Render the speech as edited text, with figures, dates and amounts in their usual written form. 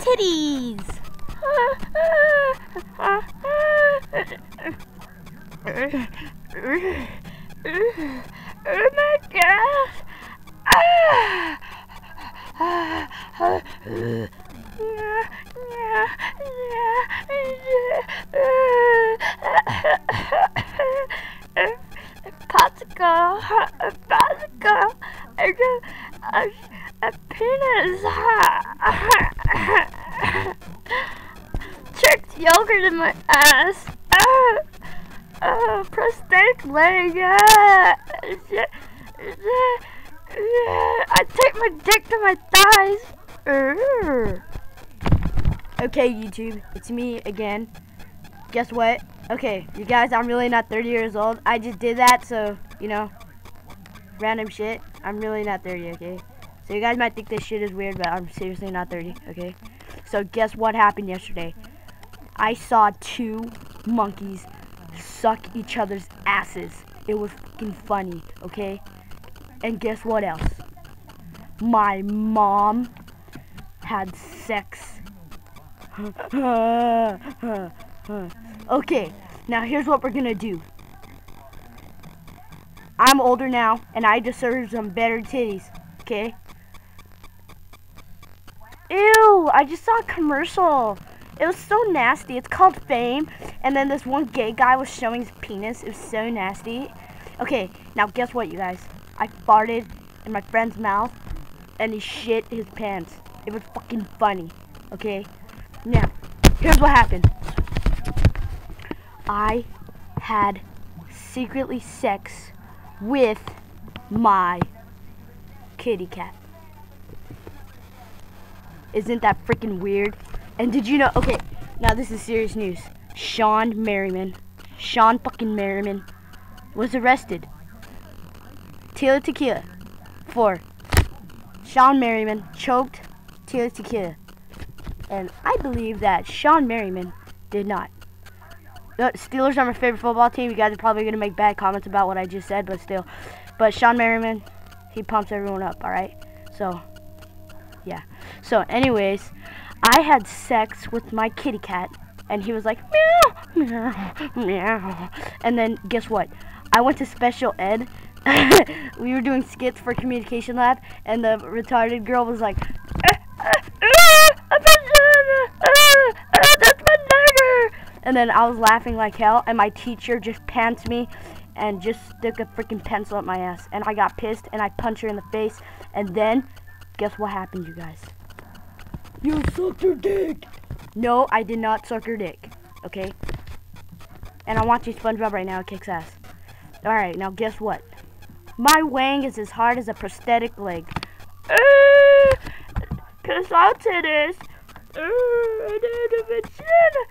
titties. Oh my gosh. Popsicle, a penis. Tricked yogurt in my ass. Prosthetic leg. I take my dick to my thighs. Okay, YouTube, it's me again. Guess what? Okay, you guys, I'm really not 30 years old. I just did that, so, you know, random shit. I'm really not 30, okay? So you guys might think this shit is weird, but I'm seriously not 30, okay? So guess what happened yesterday? I saw 2 monkeys suck each other's asses. It was fucking funny, okay? And guess what else? My mom had sex. Okay, now here's what we're gonna do. I'm older now, and I deserve some better titties, okay? Ew, I just saw a commercial. It was so nasty. It's called Fame, and then this one gay guy was showing his penis. It was so nasty. Okay, now guess what, you guys? I farted in my friend's mouth, and he shit his pants. It was fucking funny, okay? Now, here's what happened. I had secretly sex with my kitty cat. Isn't that freaking weird? And did you know, okay, now this is serious news. Shawn fucking Merriman was arrested. Tila Tequila for Shawn Merriman choked Tila Tequila. And I believe that Shawn Merriman did not. The Steelers are my favorite football team. You guys are probably going to make bad comments about what I just said, but still. But Shawn Merriman, he pumps everyone up, alright? So, yeah. So, anyways, I had sex with my kitty cat, and he was like, meow, meow, meow. And then, guess what? I went to special ed. We were doing skits for communication lab, and the retarded girl was like, that's my nigger. And then I was laughing like hell, and my teacher just pants me and just stuck a freaking pencil up my ass. And I got pissed, and I punched her in the face. And then, guess what happened, you guys? You sucked her dick. No, I did not suck her dick, okay? And I'm watching SpongeBob right now. It kicks ass. Alright, now guess what? My wang is as hard as a prosthetic leg. Cause out titties. I did a vagina.